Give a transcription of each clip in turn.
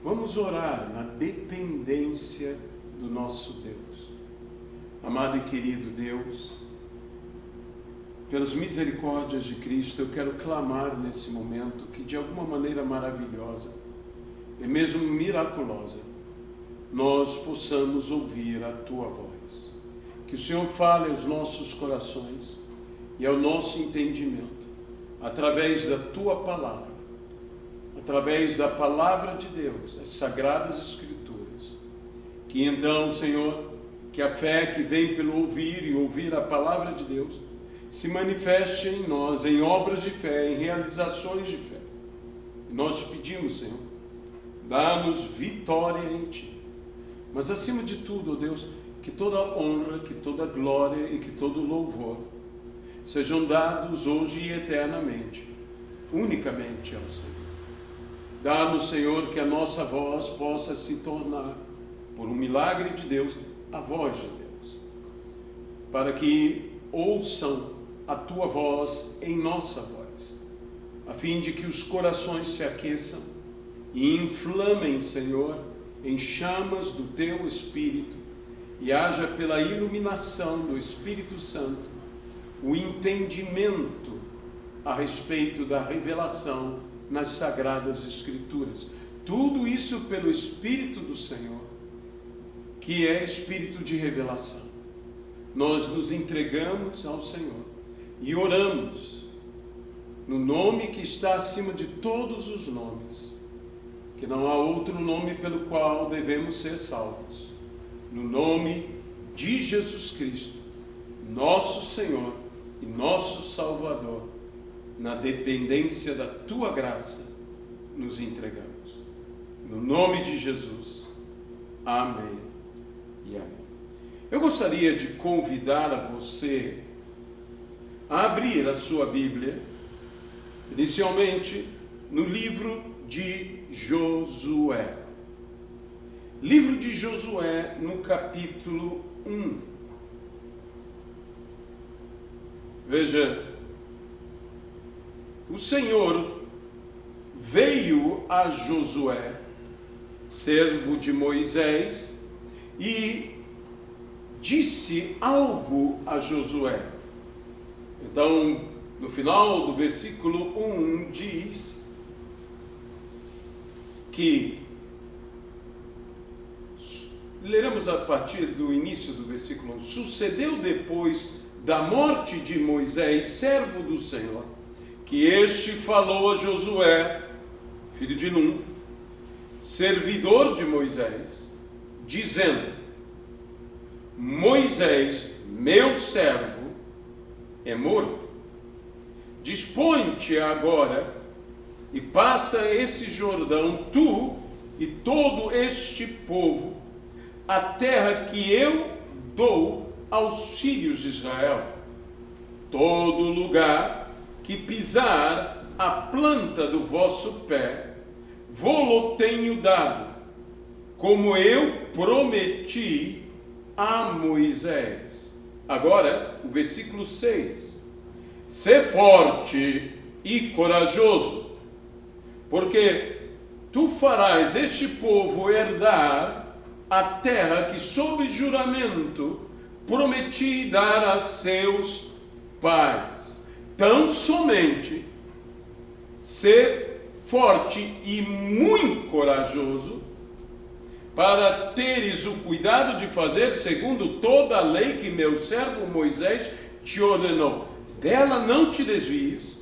Vamos orar na dependência do nosso Deus. Amado e querido Deus, pelas misericórdias de Cristo, eu quero clamar nesse momento que de alguma maneira maravilhosa e mesmo miraculosa, nós possamos ouvir a Tua voz. Que o Senhor fale aos nossos corações e ao nosso entendimento, através da Tua palavra, através da palavra de Deus, as Sagradas Escrituras. Que então, Senhor, que a fé que vem pelo ouvir e ouvir a palavra de Deus se manifeste em nós, em obras de fé, em realizações de fé. E nós te pedimos, Senhor, dá-nos vitória em Ti. Mas acima de tudo, ó Deus, que toda honra, que toda glória e que todo louvor sejam dados hoje e eternamente, unicamente ao Senhor. Dá-nos, Senhor, que a nossa voz possa se tornar, por um milagre de Deus, a voz de Deus, para que ouçam a Tua voz em nossa voz, a fim de que os corações se aqueçam e inflamem, Senhor, em chamas do Teu Espírito, e haja pela iluminação do Espírito Santo o entendimento a respeito da revelação nas Sagradas Escrituras. Tudo isso pelo Espírito do Senhor, que é Espírito de revelação. Nós nos entregamos ao Senhor e oramos no nome que está acima de todos os nomes, que não há outro nome pelo qual devemos ser salvos. No nome de Jesus Cristo, nosso Senhor e nosso Salvador, na dependência da Tua graça, nos entregamos. No nome de Jesus. Amém e amém. Eu gostaria de convidar a você a abrir a sua Bíblia, inicialmente no livro de Josué. Livro de Josué, no capítulo 1. Veja, o Senhor veio a Josué, servo de Moisés, e disse algo a Josué. Então, no final do versículo 1 diz que, leremos a partir do início do versículo 1, sucedeu depois da morte de Moisés, servo do Senhor, que este falou a Josué, filho de Num, servidor de Moisés, dizendo: Moisés, meu servo, é morto. Dispõe-te agora e passa esse Jordão, tu e todo este povo, a terra que eu dou aos filhos de Israel. Todo lugar que pisar a planta do vosso pé, vô-lo tenho dado, como eu prometi a Moisés. Agora, o versículo 6. Sê forte e corajoso, porque tu farás este povo herdar a terra que, sob juramento, prometi dar a seus pais. Tão somente ser forte e muito corajoso, para teres o cuidado de fazer segundo toda a lei que meu servo Moisés te ordenou. Dela não te desvies,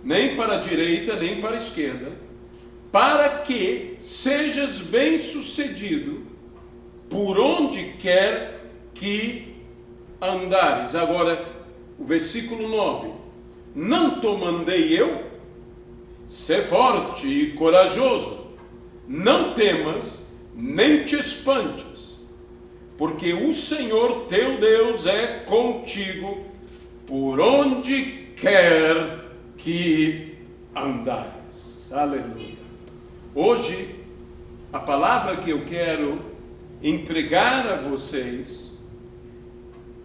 nem para a direita, nem para a esquerda, para que sejas bem-sucedido por onde quer que andares. Agora, o versículo 9. Não te mandei eu? Sê forte e corajoso, não temas, nem te espantes, porque o Senhor teu Deus é contigo por onde quer que andares. Aleluia. Hoje, a palavra que eu quero entregar a vocês,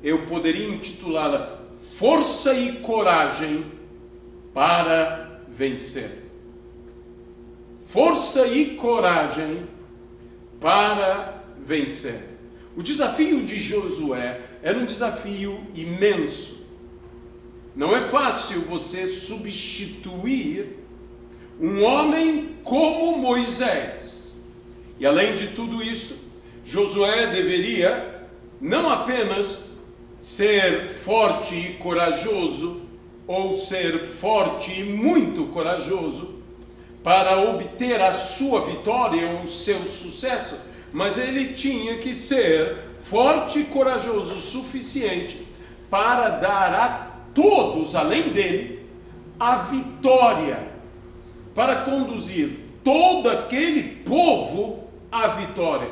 eu poderia intitulá-la Força e Coragem para Vencer. força e coragem para vencer. O desafio de Josué era um desafio imenso. Não é fácil você substituir um homem como Moisés. E além de tudo isso, Josué deveria não apenas ser forte e corajoso, ou ser forte e muito corajoso, para obter a sua vitória ou o seu sucesso, mas ele tinha que ser forte e corajoso o suficiente para dar a todos, além dele, a vitória, para conduzir todo aquele povo à vitória.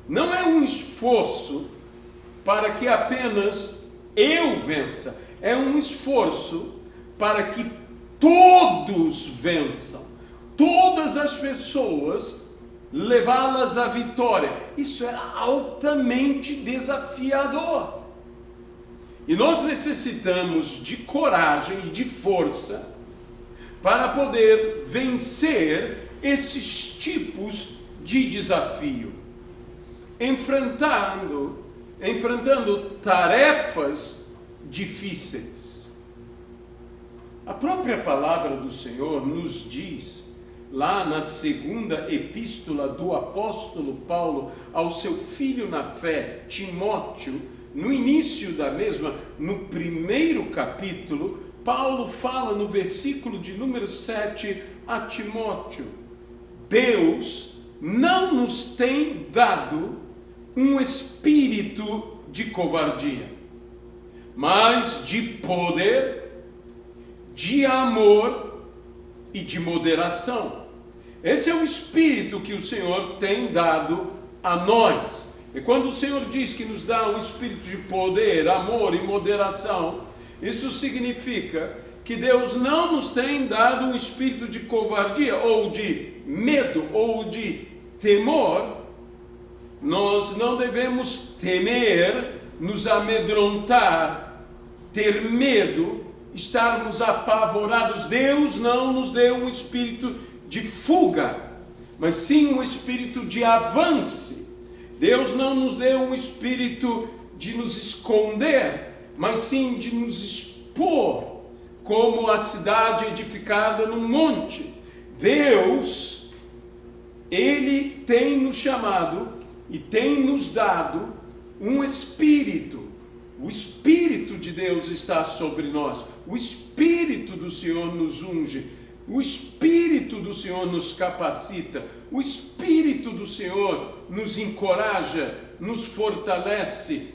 Não é um esforço para que apenas eu vença, é um esforço para que todos vençam, todas as pessoas, levá-las à vitória. Isso era altamente desafiador. E nós necessitamos de coragem e de força para poder vencer esses tipos de desafio, enfrentando tarefas difíceis. A própria palavra do Senhor nos diz, lá na segunda epístola do apóstolo Paulo ao seu filho na fé, Timóteo, no início da mesma, no primeiro capítulo, Paulo fala no versículo de número 7 a Timóteo: Deus não nos tem dado um espírito de covardia, mas de poder, de amor e de moderação. Esse é o espírito que o Senhor tem dado a nós. E quando o Senhor diz que nos dá um espírito de poder, amor e moderação, isso significa que Deus não nos tem dado um espírito de covardia, ou de medo, ou de temor. Nós não devemos temer, nos amedrontar, ter medo, estarmos apavorados. Deus não nos deu um espírito de fuga, mas sim um espírito de avanço. Deus não nos deu um espírito de nos esconder, mas sim de nos expor, como a cidade edificada num monte. Deus, Ele tem nos chamado e tem nos dado um espírito. O Espírito de Deus está sobre nós. O Espírito do Senhor nos unge. O Espírito do Senhor nos capacita. O Espírito do Senhor nos encoraja, nos fortalece.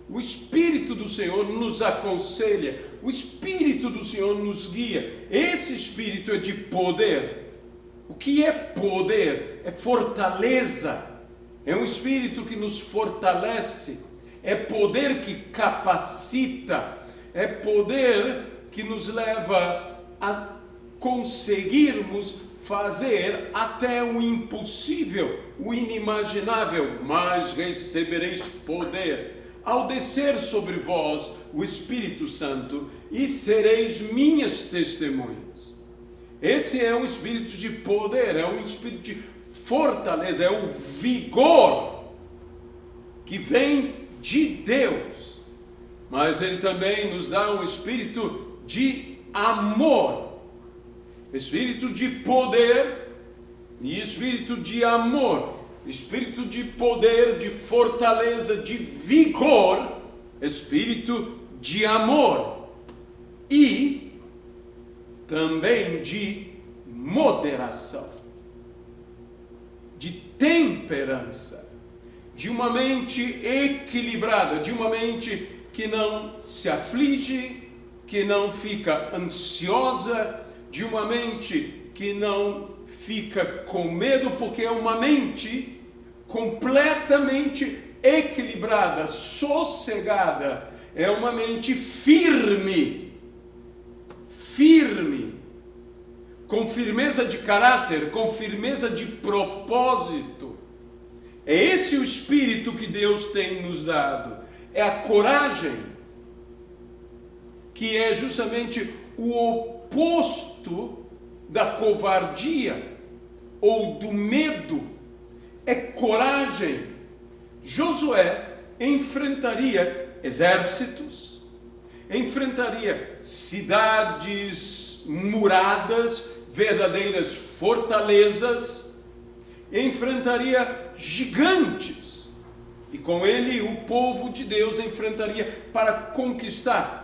O Espírito do Senhor nos aconselha. O Espírito do Senhor nos guia. Esse Espírito é de poder. O que é poder? É fortaleza. É um Espírito que nos fortalece. É poder que capacita. É poder que nos leva a conseguirmos fazer até o impossível, o inimaginável. Mas recebereis poder ao descer sobre vós o Espírito Santo, e sereis minhas testemunhas. Esse é um espírito de poder, é um espírito de fortaleza, é o vigor que vem de Deus. Mas Ele também nos dá um espírito de amor, espírito de poder e espírito de amor, espírito de poder, de fortaleza, de vigor, espírito de amor e também de moderação, de temperança, de uma mente equilibrada, de uma mente que não se aflige, que não fica ansiosa, de uma mente que não fica com medo, porque é uma mente completamente equilibrada, sossegada, é uma mente firme, com firmeza de caráter, com firmeza de propósito. É esse o espírito que Deus tem nos dado, é a coragem, que é justamente o oposto da covardia. ou do medo, é coragem. Josué enfrentaria exércitos, enfrentaria cidades muradas, verdadeiras fortalezas, enfrentaria gigantes, e com ele o povo de Deus enfrentaria para conquistar.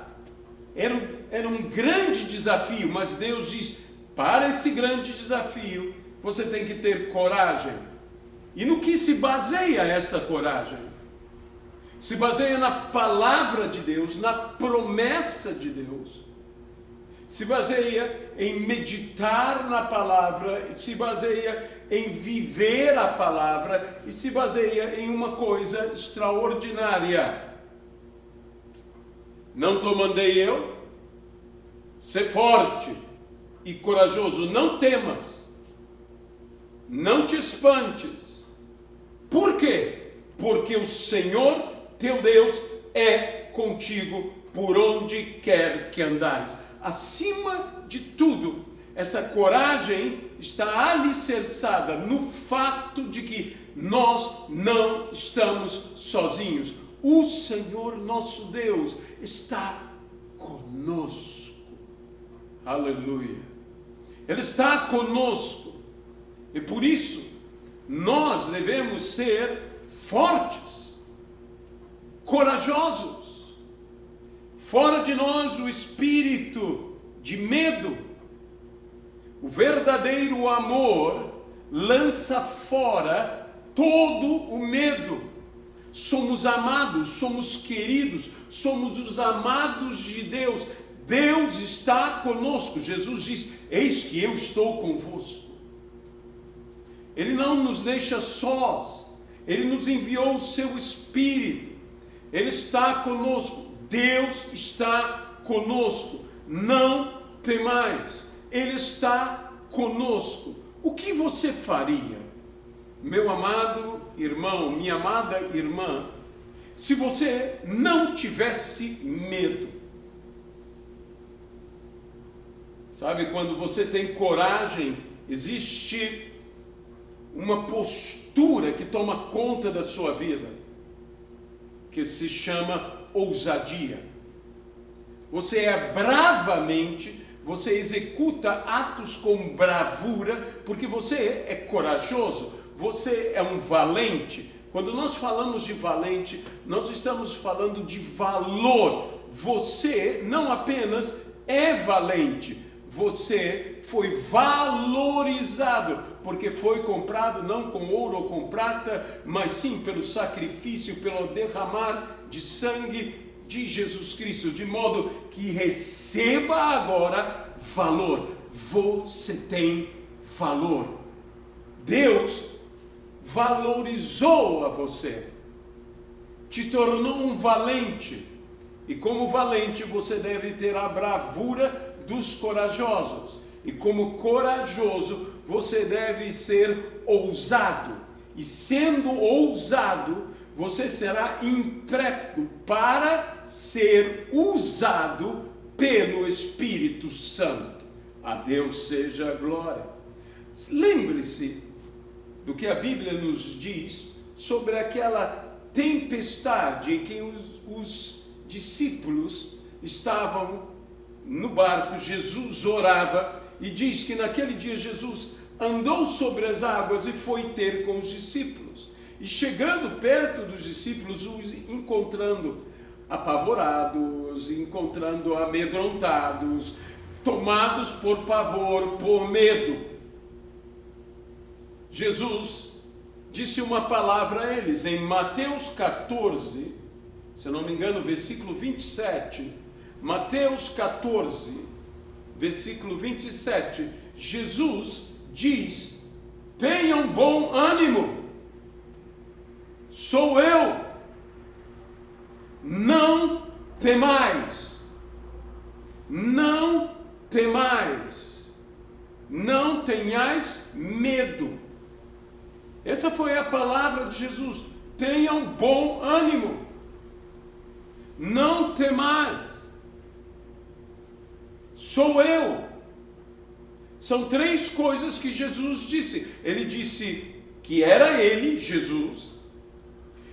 Era um grande desafio, mas Deus diz: para esse grande desafio, você tem que ter coragem. E no que se baseia esta coragem? Se baseia na palavra de Deus, na promessa de Deus. Se baseia em meditar na palavra, se baseia em viver a palavra e se baseia em uma coisa extraordinária. Não te mandei eu? Ser forte e corajoso, não temas, não te espantes. Por quê? Porque o Senhor teu Deus é contigo por onde quer que andares. Acima de tudo, essa coragem está alicerçada no fato de que nós não estamos sozinhos. O Senhor nosso Deus está conosco. Aleluia. Ele está conosco. E por isso, nós devemos ser fortes, corajosos. Fora de nós o espírito de medo. O verdadeiro amor lança fora todo o medo. Somos amados, somos queridos, somos os amados de Deus. Deus está conosco. Jesus diz: eis que eu estou convosco. Ele não nos deixa sós. Ele nos enviou o seu Espírito. Ele está conosco. Deus está conosco. Não temais. Ele está conosco. O que você faria, meu amado irmão, minha amada irmã, se você não tivesse medo? Sabe, quando você tem coragem, existe uma postura que toma conta da sua vida, que se chama ousadia. Você é bravamente, você executa atos com bravura, porque você é corajoso, você é um valente. Quando nós falamos de valente, nós estamos falando de valor. Você não apenas é valente, você foi valorizado, porque foi comprado não com ouro ou com prata, mas sim pelo sacrifício, pelo derramar de sangue de Jesus Cristo, de modo que receba agora valor. Você tem valor. Deus valorizou a você, te tornou um valente, e como valente você deve ter a bravura dos corajosos, e como corajoso você deve ser ousado, e sendo ousado você será intrépido para ser usado pelo Espírito Santo. A Deus seja a glória. Lembre-se do que a Bíblia nos diz sobre aquela tempestade em que os discípulos estavam no barco. Jesus orava e diz que naquele dia Jesus andou sobre as águas e foi ter com os discípulos. E chegando perto dos discípulos, os encontrando apavorados, encontrando amedrontados, tomados por pavor, por medo, Jesus disse uma palavra a eles em Mateus 14, se não me engano, versículo 27. Mateus 14, versículo 27, Jesus diz: tenham bom ânimo, sou eu, não temais, não temais, não tenhais medo. Essa foi a palavra de Jesus. Tenham bom ânimo, não temais, sou eu. São 3 coisas que Jesus disse. Ele disse que era ele, Jesus.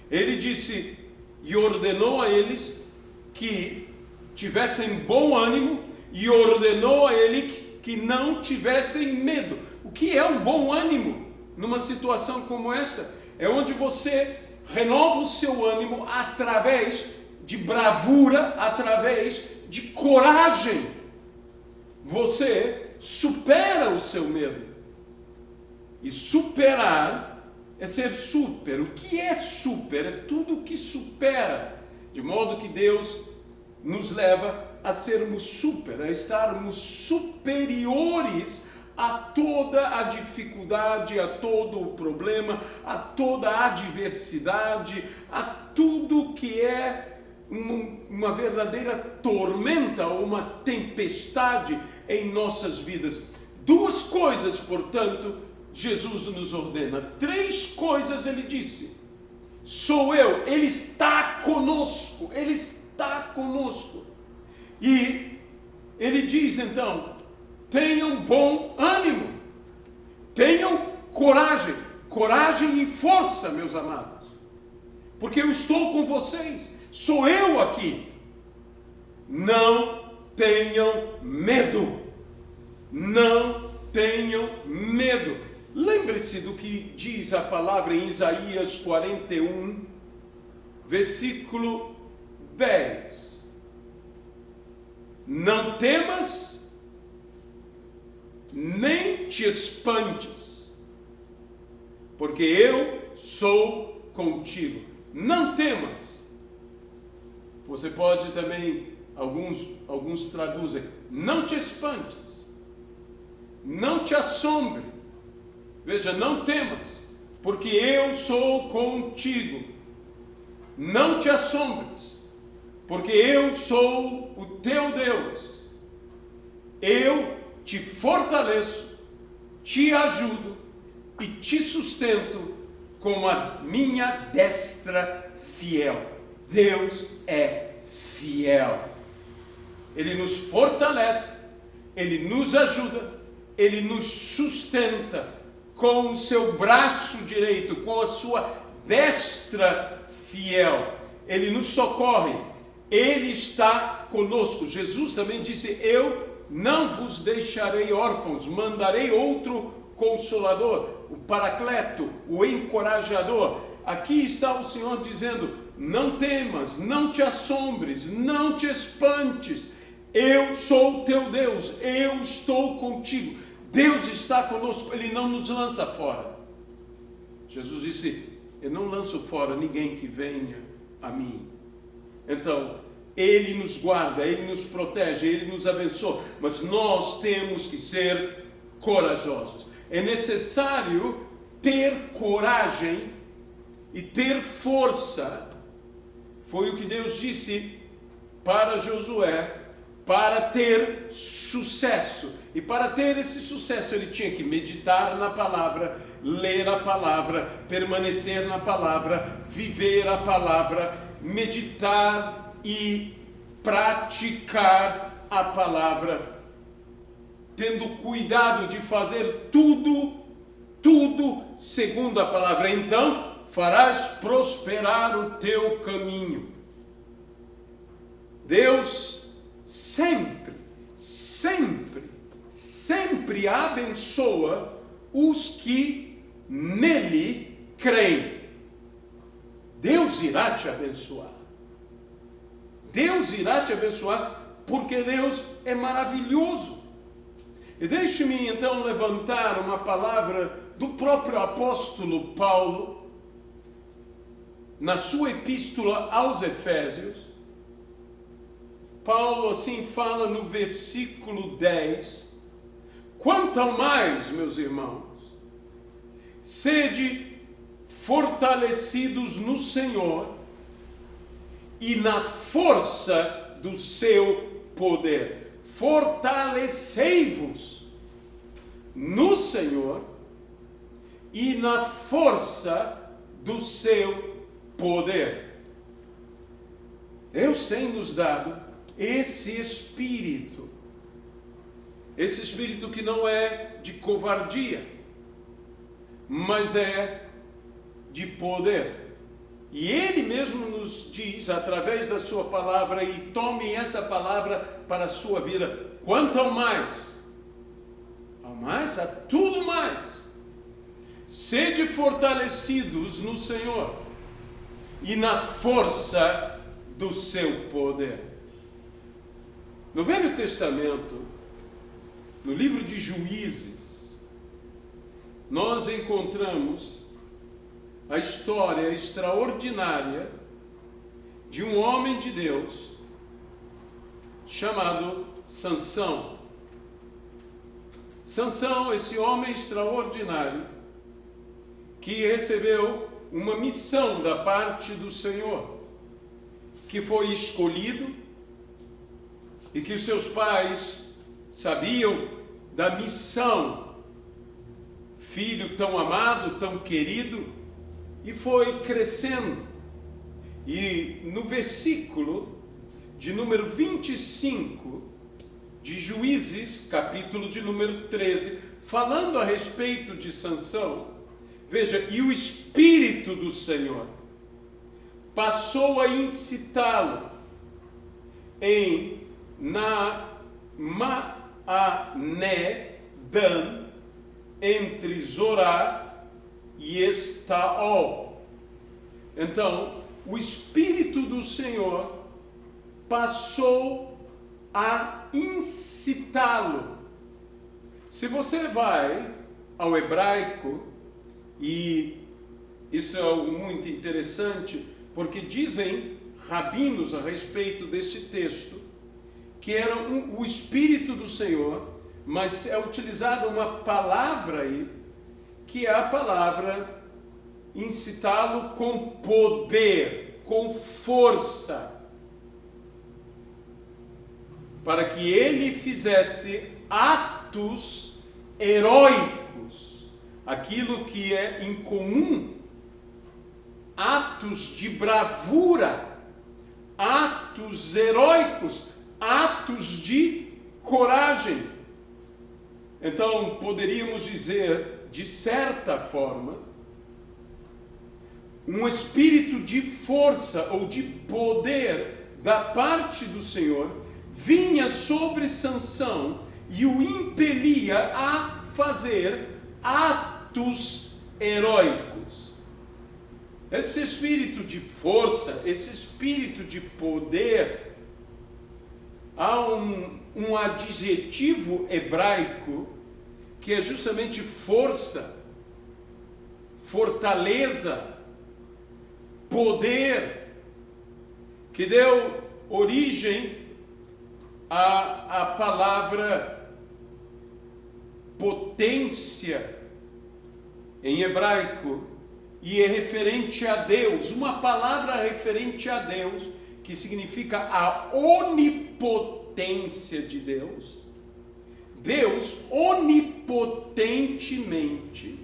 Ele disse e ordenou a eles que tivessem bom ânimo e ordenou a eles que não tivessem medo. O que é um bom ânimo numa situação como essa? É onde você renova o seu ânimo através de bravura, através de coragem. Você supera o seu medo. E superar é ser super. O que é super? É tudo que supera. De modo que Deus nos leva a sermos super, a estarmos superiores a toda a dificuldade, a todo o problema, a toda a adversidade, a tudo que é uma verdadeira tormenta ou uma tempestade em nossas vidas. 2 coisas, portanto, Jesus nos ordena. 3 coisas ele disse. Sou eu, ele está conosco, ele está conosco. E ele diz então, tenham bom ânimo, tenham coragem, coragem e força, meus amados, porque eu estou com vocês, sou eu aqui. Não tenham medo, não tenham medo. Lembre-se do que diz a palavra em Isaías 41, versículo 10. Não temas, nem te espantes, porque eu sou contigo. Não temas. Você pode também, alguns traduzem, não te espantes, não te assombre. Veja, não temas, porque eu sou contigo. Não te assombres, porque eu sou o teu Deus. Eu te fortaleço, te ajudo e te sustento com a minha destra fiel. Deus é fiel. Ele nos fortalece, Ele nos ajuda, Ele nos sustenta com o seu braço direito, com a sua destra fiel. Ele nos socorre, Ele está conosco. Jesus também disse, eu não vos deixarei órfãos, mandarei outro Consolador, o Paracleto, o Encorajador. Aqui está o Senhor dizendo, não temas, não te assombres, não te espantes, eu sou o teu Deus, eu estou contigo. Deus está conosco, Ele não nos lança fora. Jesus disse, eu não lanço fora ninguém que venha a mim. Então, Ele nos guarda, Ele nos protege, Ele nos abençoa, mas nós temos que ser corajosos. É necessário ter coragem e ter força. Foi o que Deus disse para Josué, para ter sucesso. E para ter esse sucesso, ele tinha que meditar na palavra, ler a palavra, permanecer na palavra, viver a palavra, meditar e praticar a palavra, tendo cuidado de fazer tudo segundo a palavra. Então, farás prosperar o teu caminho. Deus sempre abençoa os que nele creem. Deus irá te abençoar. Deus irá te abençoar porque Deus é maravilhoso. E deixe-me então levantar uma palavra do próprio apóstolo Paulo, na sua epístola aos Efésios. Paulo assim fala no versículo 10, quanto ao mais, meus irmãos, sede fortalecidos no Senhor e na força do seu poder. Fortalecei-vos no Senhor e na força do seu poder. Deus tem nos dado esse Espírito. Esse espírito que não é de covardia, mas é de poder. E Ele mesmo nos diz, através da sua palavra, e tome essa palavra para a sua vida, quanto ao mais, a tudo mais, sede fortalecidos no Senhor e na força do seu poder. No Velho Testamento, no livro de Juízes, nós encontramos a história extraordinária de um homem de Deus chamado Sansão. Sansão, esse homem extraordinário, que recebeu uma missão da parte do Senhor, que foi escolhido e que os seus pais sabiam da missão, filho tão amado, tão querido, e foi crescendo. E no versículo de número 25 de Juízes, capítulo de número 13, falando a respeito de Sansão, veja, e o Espírito do Senhor passou a incitá-lo em Naamané Dan, entre Zorá e Estaol. Então, o Espírito do Senhor passou a incitá-lo. Se você vai ao hebraico, e isso é algo muito interessante, porque dizem rabinos a respeito desse texto, que era o Espírito do Senhor, mas é utilizada uma palavra aí, que é a palavra incitá-lo com poder, com força, para que ele fizesse atos heróicos, aquilo que é incomum, atos de bravura, atos heróicos, atos de coragem. Então, poderíamos dizer, de certa forma, um espírito de força ou de poder da parte do Senhor vinha sobre Sansão e o impelia a fazer atos heróicos. Esse espírito de força, esse espírito de poder, há um adjetivo hebraico que é justamente força, fortaleza, poder, que deu origem à palavra potência em hebraico, e é referente a Deus, uma palavra referente a Deus, que significa a onipotência de Deus. Deus onipotentemente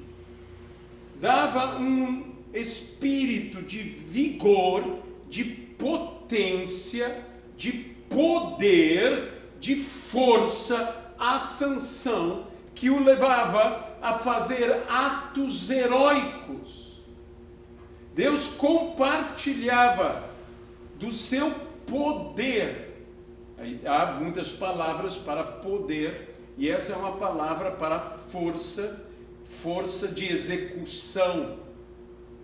dava um espírito de vigor, de potência, de poder, de força a Sansão, que o levava a fazer atos heróicos. Deus compartilhava do seu poder. Há muitas palavras para poder, e essa é uma palavra para força, força de execução,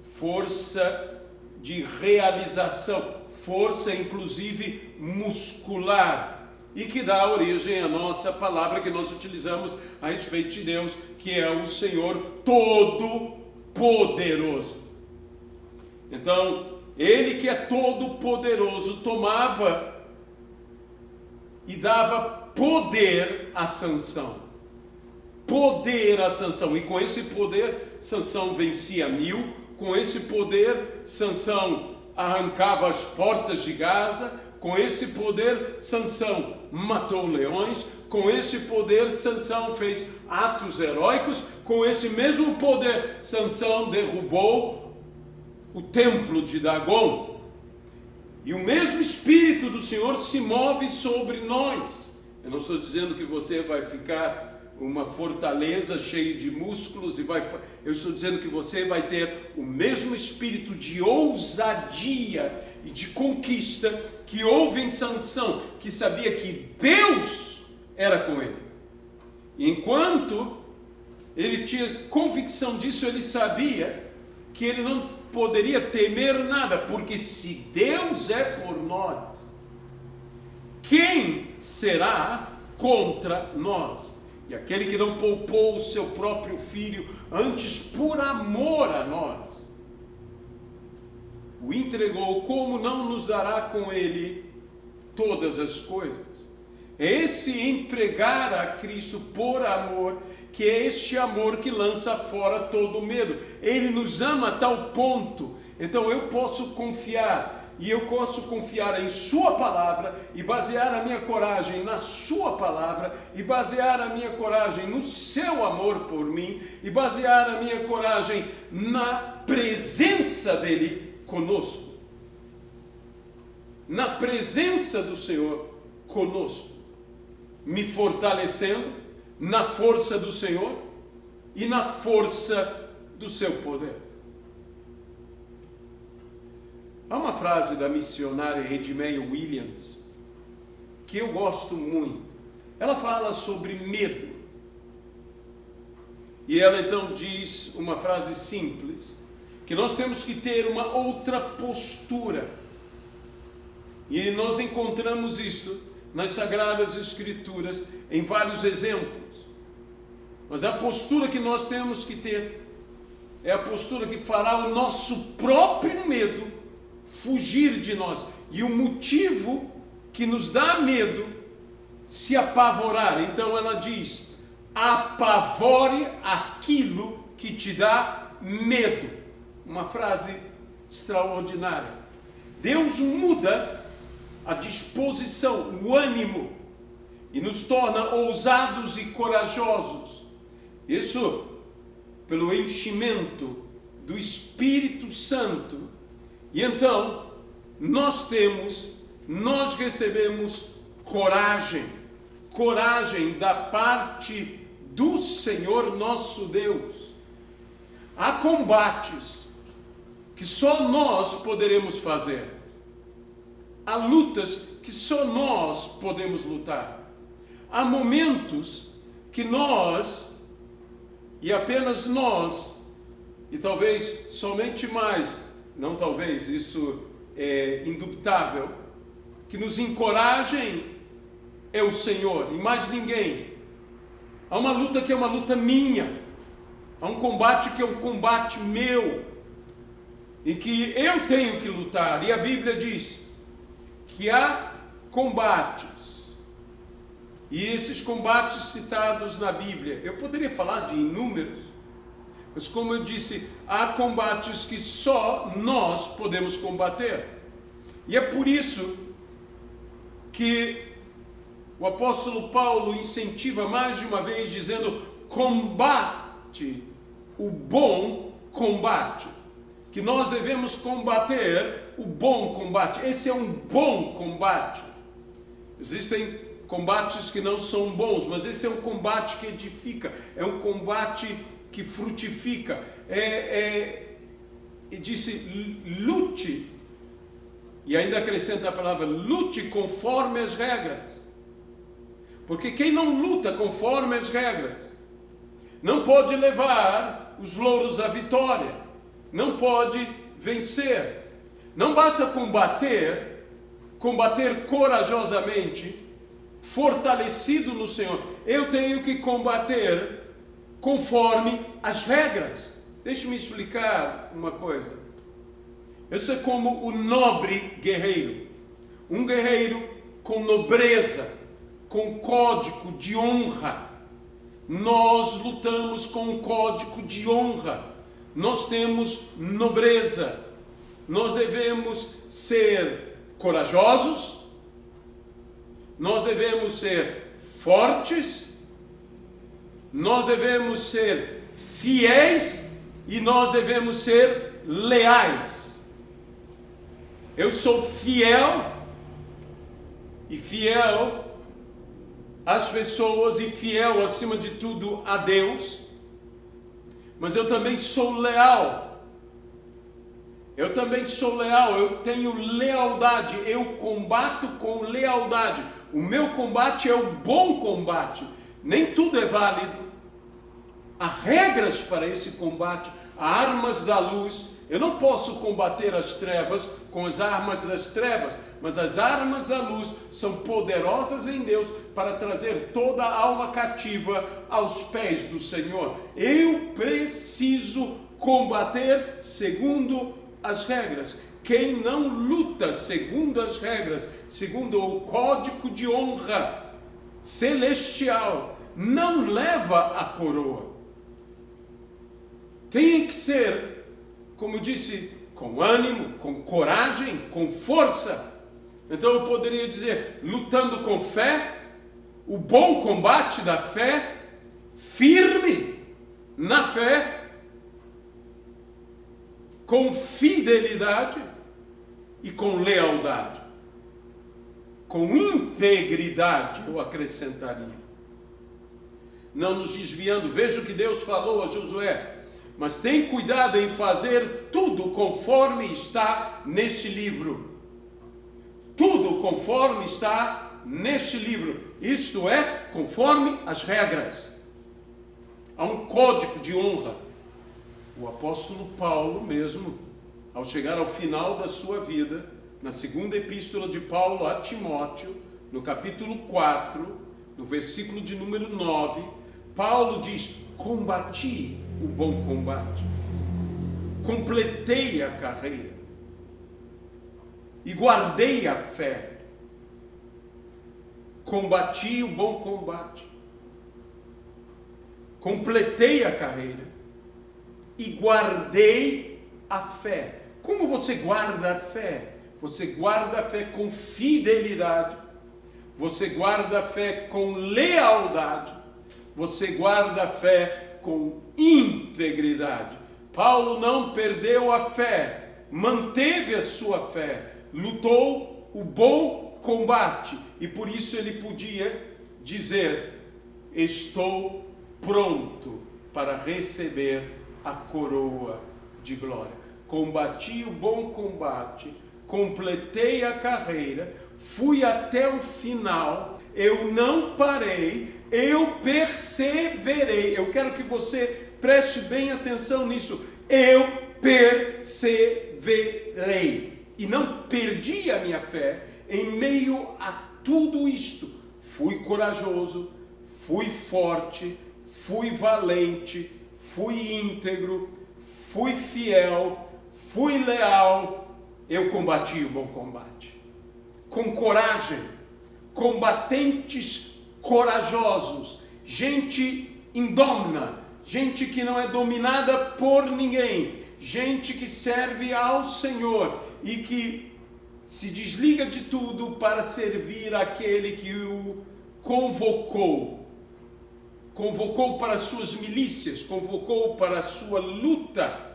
força de realização, força inclusive muscular, e que dá origem à nossa palavra que nós utilizamos a respeito de Deus, que é o Senhor Todo-Poderoso. Então, Ele que é todo-poderoso tomava e dava poder a Sansão. Poder a Sansão. E com esse poder, Sansão vencia 1000. Com esse poder, Sansão arrancava as portas de Gaza. Com esse poder, Sansão matou leões. Com esse poder, Sansão fez atos heróicos. Com esse mesmo poder, Sansão derrubou o templo de Dagon. E o mesmo Espírito do Senhor se move sobre nós. Eu não estou dizendo que você vai ficar uma fortaleza cheia de músculos eu estou dizendo que você vai ter o mesmo espírito de ousadia e de conquista que houve em Sansão, que sabia que Deus era com ele. E enquanto ele tinha convicção disso, ele sabia que ele não poderia temer nada, porque se Deus é por nós, quem será contra nós? E aquele que não poupou o seu próprio filho, antes por amor a nós, o entregou, como não nos dará com ele todas as coisas? É esse entregar a Cristo por amor, que é este amor que lança fora todo medo. Ele nos ama a tal ponto, então eu posso confiar, e eu posso confiar em sua palavra, e basear a minha coragem na sua palavra, e basear a minha coragem no seu amor por mim, e basear a minha coragem na presença dele conosco, na presença do Senhor conosco, me fortalecendo na força do Senhor e na força do seu poder. Há uma frase da missionária Edmeia Williams que eu gosto muito. Ela fala sobre medo. E ela então diz uma frase simples, que nós temos que ter uma outra postura. E nós encontramos isso nas Sagradas Escrituras em vários exemplos. Mas a postura que nós temos que ter é a postura que fará o nosso próprio medo fugir de nós, e o motivo que nos dá medo se apavorar. Então ela diz: apavore aquilo que te dá medo. Uma frase extraordinária. Deus muda a disposição, o ânimo, e nos torna ousados e corajosos. Isso pelo enchimento do Espírito Santo. E então, nós recebemos coragem da parte do Senhor nosso Deus. Há combates que só nós poderemos fazer. Há lutas que só nós podemos lutar. Há momentos que nós, e apenas nós, e talvez somente mais, não talvez, isso é indubitável, que nos encorajem é o Senhor e mais ninguém. Há uma luta que é uma luta minha, há um combate que é um combate meu, e que eu tenho que lutar. E a Bíblia diz que há combates, e esses combates citados na Bíblia, eu poderia falar de inúmeros, mas como eu disse, há combates que só nós podemos combater. E é por isso que o apóstolo Paulo incentiva mais de uma vez, dizendo: combate o bom combate. Que nós devemos combater o bom combate. Esse é um bom combate. Existem combates que não são bons, mas esse é um combate que edifica, é um combate que frutifica. E disse: lute, e ainda acrescenta a palavra lute conforme as regras, porque quem não luta conforme as regras não pode levar os louros à vitória, não pode vencer. Não basta combater corajosamente, fortalecido no Senhor. Eu tenho que combater conforme as regras. Deixe-me explicar uma coisa. Eu sou como o nobre guerreiro, um guerreiro com nobreza, com código de honra. Nós lutamos com um código de honra. Nós temos nobreza. Nós devemos ser corajosos, nós devemos ser fortes, nós devemos ser fiéis e nós devemos ser leais. Eu sou fiel, e fiel às pessoas e fiel acima de tudo a Deus, mas eu também sou leal. Eu também sou leal, eu tenho lealdade, eu combato com lealdade. O meu combate é o bom combate. Nem tudo é válido. Há regras para esse combate, há armas da luz. Eu não posso combater as trevas com as armas das trevas, mas as armas da luz são poderosas em Deus para trazer toda a alma cativa aos pés do Senhor. Eu preciso combater segundo as regras. Quem não luta segundo as regras, segundo o código de honra celestial, não leva a coroa. Tem que ser, como eu disse, com ânimo, com coragem, com força. Então eu poderia dizer, lutando com fé, o bom combate da fé, firme na fé, com fidelidade e com lealdade, com integridade, eu acrescentaria. Não nos desviando. Veja o que Deus falou a Josué. Mas tem cuidado em fazer tudo conforme está neste livro. Tudo conforme está neste livro. Isto é, conforme as regras. Há um código de honra. O apóstolo Paulo mesmo, ao chegar ao final da sua vida, na segunda epístola de Paulo a Timóteo, no capítulo 4, no versículo de número 9, Paulo diz: combati o bom combate, completei a carreira e guardei a fé. Combati o bom combate, completei a carreira e guardei a fé. Como você guarda a fé? Você guarda a fé com fidelidade, você guarda a fé com lealdade, você guarda a fé com integridade. Paulo não perdeu a fé, manteve a sua fé, lutou o bom combate e por isso ele podia dizer: estou pronto para receber a coroa de glória. Combati o bom combate, completei a carreira, fui até o final, eu não parei, eu perseverei. Eu quero que você preste bem atenção nisso. Eu perseverei e não perdi a minha fé em meio a tudo isto. Fui corajoso, fui forte, fui valente, fui íntegro, fui fiel, fui leal. Eu combati o bom combate com coragem, combatentes corajosos, gente indômita, gente que não é dominada por ninguém, gente que serve ao Senhor e que se desliga de tudo para servir aquele que o convocou para suas milícias, convocou para a sua luta.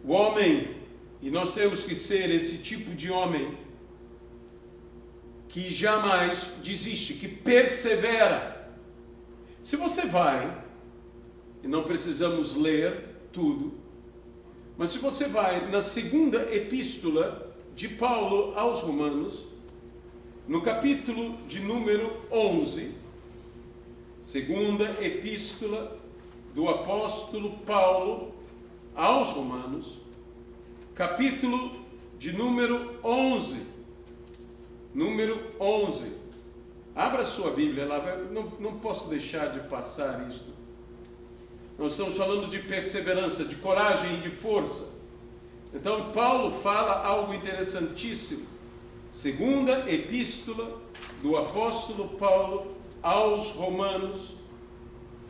O homem, e nós temos que ser esse tipo de homem, que jamais desiste, que persevera. Se você vai, e não precisamos ler tudo, mas se você vai na segunda epístola de Paulo aos Romanos, no capítulo de número 11, segunda epístola do apóstolo Paulo aos Romanos, capítulo de número 11, número 11. Abra sua Bíblia lá, não posso deixar de passar isto. Nós estamos falando de perseverança, de coragem e de força. Então Paulo fala algo interessantíssimo. Segunda epístola do apóstolo Paulo aos Romanos,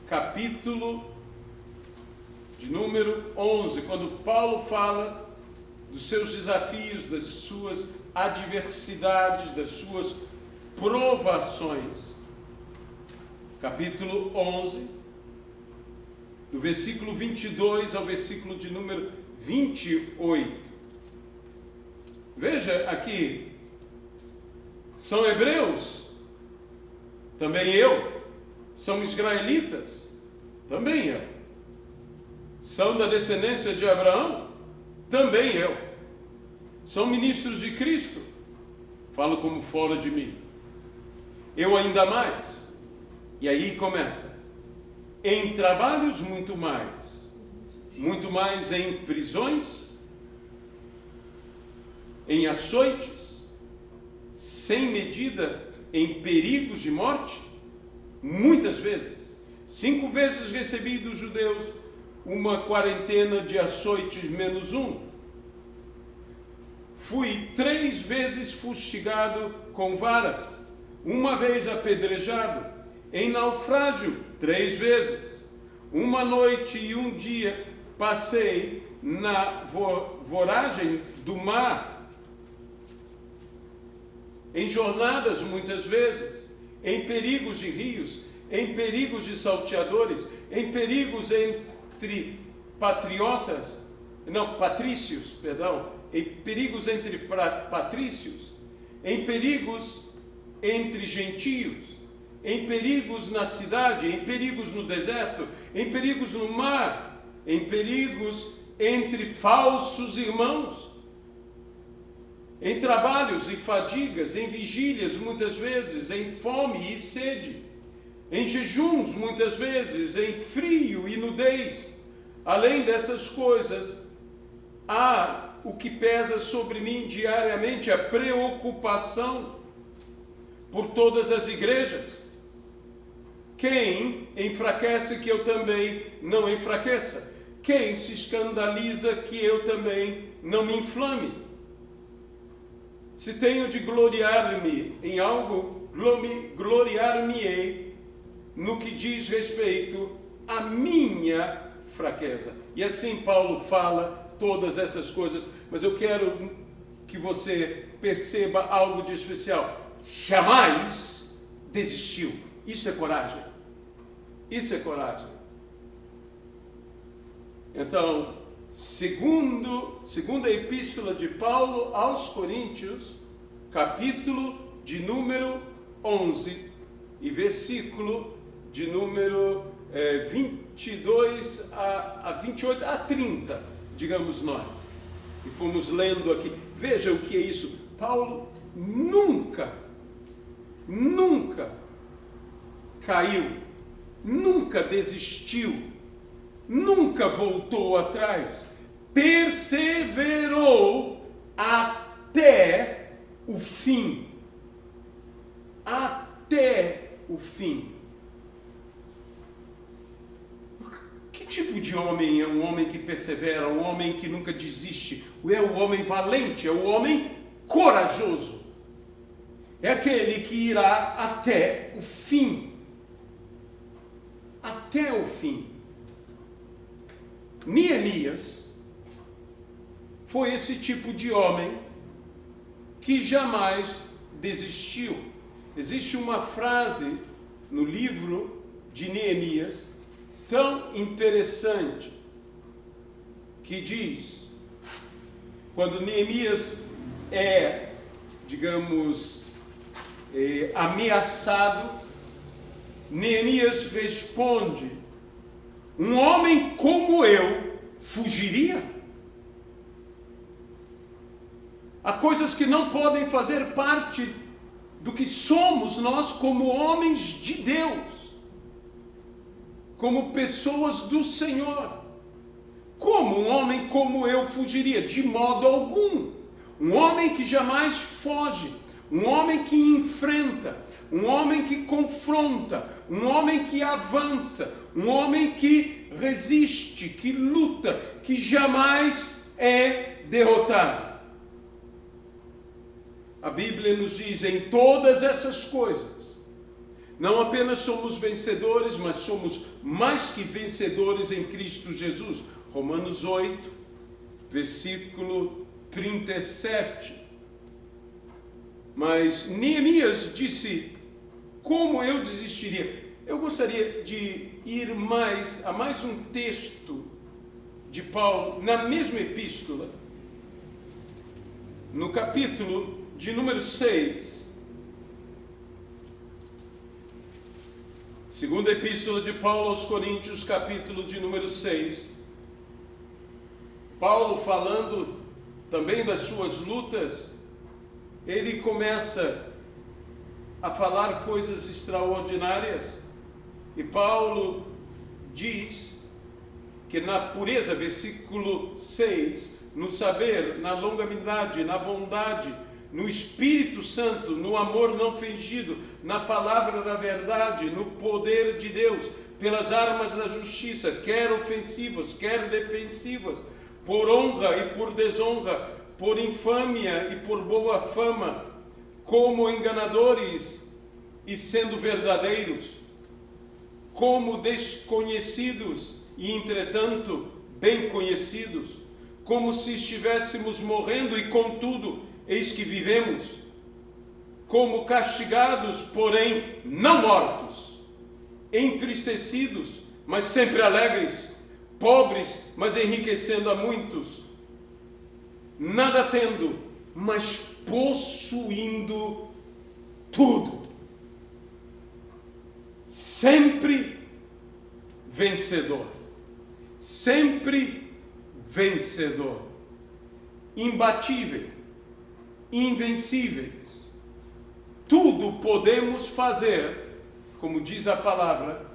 capítulo de número 11, quando Paulo fala dos seus desafios, das suas adversidades, das suas provações. Capítulo 11, do versículo 22 ao versículo de número 28. Veja aqui São hebreus? Também eu. São israelitas? Também eu. São da descendência de Abraão? Também eu. São ministros de Cristo? Falo como fora de mim. Eu ainda mais. E aí começa. Em trabalhos muito mais em prisões, em açoites, sem medida, em perigos de morte, muitas vezes. 5 vezes recebi dos judeus uma quarentena de açoites menos 1. Fui 3 vezes fustigado com varas, 1 vez apedrejado, em naufrágio 3 vezes. 1 noite e 1 dia passei na voragem do mar, em jornadas muitas vezes, em perigos de rios, em perigos de salteadores, em perigos entre patrícios, em perigos entre patrícios, em perigos entre gentios, em perigos na cidade, em perigos no deserto, em perigos no mar, em perigos entre falsos irmãos, em trabalhos e fadigas, em vigílias muitas vezes, em fome e sede, em jejuns muitas vezes, em frio e nudez. Além dessas coisas, há o que pesa sobre mim diariamente, a preocupação por todas as igrejas. Quem enfraquece que eu também não enfraqueça? Quem se escandaliza que eu também não me inflame? Se tenho de gloriar-me em algo, gloriar-me-ei no que diz respeito à minha fraqueza. E assim Paulo fala todas essas coisas, mas eu quero que você perceba algo de especial. Jamais desistiu. Isso é coragem. Isso é coragem. Então, segunda epístola de Paulo aos Coríntios, capítulo de número 11 e versículo de número 22 a 28 a 30, digamos nós. E fomos lendo aqui. Veja o que é isso. Paulo nunca caiu, nunca desistiu, nunca voltou atrás, perseverou até o fim. Até o fim. Que tipo de homem é um homem que persevera, um homem que nunca desiste? É o homem valente, é o homem corajoso. É aquele que irá até o fim. Até o fim. Neemias foi esse tipo de homem que jamais desistiu. Existe uma frase no livro de Neemias tão interessante que diz, quando Neemias é, digamos, ameaçado, Neemias responde: um homem como eu fugiria? Há coisas que não podem fazer parte do que somos nós como homens de Deus, como pessoas do Senhor. Como um homem como eu fugiria? De modo algum. Um homem que jamais foge, um homem que enfrenta, um homem que confronta, um homem que avança, um homem que resiste, que luta, que jamais é derrotado. A Bíblia nos diz: em todas essas coisas, não apenas somos vencedores, mas somos mais que vencedores em Cristo Jesus. Romanos 8, versículo 37. Mas Neemias disse: como eu desistiria? Eu gostaria de ir a mais um texto de Paulo, na mesma epístola, no capítulo de número 6, Segunda Epístola de Paulo aos Coríntios, capítulo de número 6. Paulo, falando também das suas lutas, ele começa a falar coisas extraordinárias. E Paulo diz que na pureza, versículo 6, no saber, na longanimidade, na bondade, no Espírito Santo, no amor não fingido, na palavra da verdade, no poder de Deus, pelas armas da justiça, quer ofensivas, quer defensivas, por honra e por desonra, por infâmia e por boa fama, como enganadores e sendo verdadeiros, como desconhecidos e entretanto bem conhecidos, como se estivéssemos morrendo e contudo eis que vivemos, como castigados, porém não mortos, entristecidos, mas sempre alegres, pobres, mas enriquecendo a muitos, nada tendo, mas possuindo tudo, sempre vencedor, sempre vencedor, imbatível, invencíveis. Tudo podemos fazer, como diz a palavra,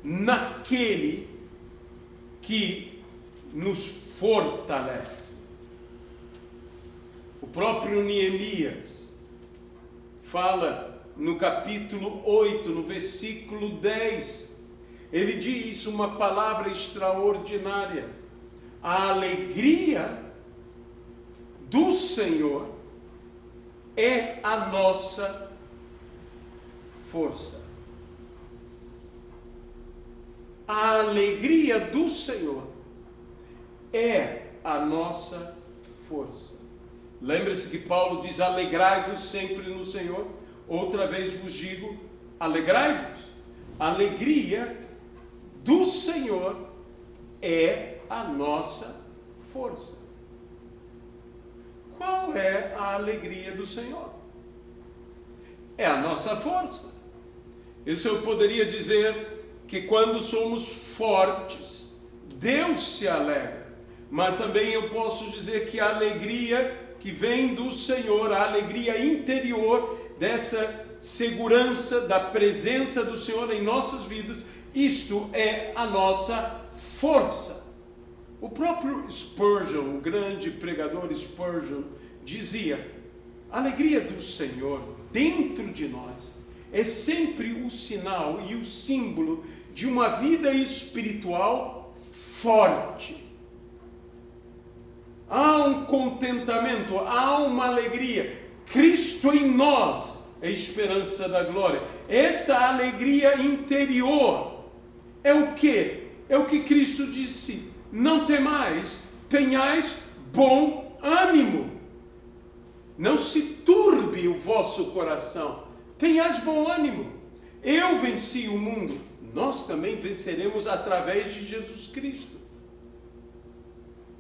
naquele que nos fortalece. O próprio Neemias fala no capítulo 8, no versículo 10, ele diz uma palavra extraordinária: a alegria do Senhor é a nossa força. A alegria do Senhor é a nossa força. Lembre-se que Paulo diz: alegrai-vos sempre no Senhor. Outra vez vos digo, alegrai-vos. A alegria do Senhor é a nossa força. Qual é a alegria do Senhor? É a nossa força. Isso eu poderia dizer que quando somos fortes, Deus se alegra. Mas também eu posso dizer que a alegria que vem do Senhor, a alegria interior dessa segurança da presença do Senhor em nossas vidas, isto é a nossa força. O próprio Spurgeon, o grande pregador Spurgeon, dizia: a alegria do Senhor dentro de nós é sempre o sinal e o símbolo de uma vida espiritual forte. Há um contentamento, há uma alegria. Cristo em nós é a esperança da glória. Esta alegria interior é o que? É o que Cristo disse: não temais, tenhais bom ânimo. Não se turbe o vosso coração. Tenhais bom ânimo. Eu venci o mundo. Nós também venceremos através de Jesus Cristo.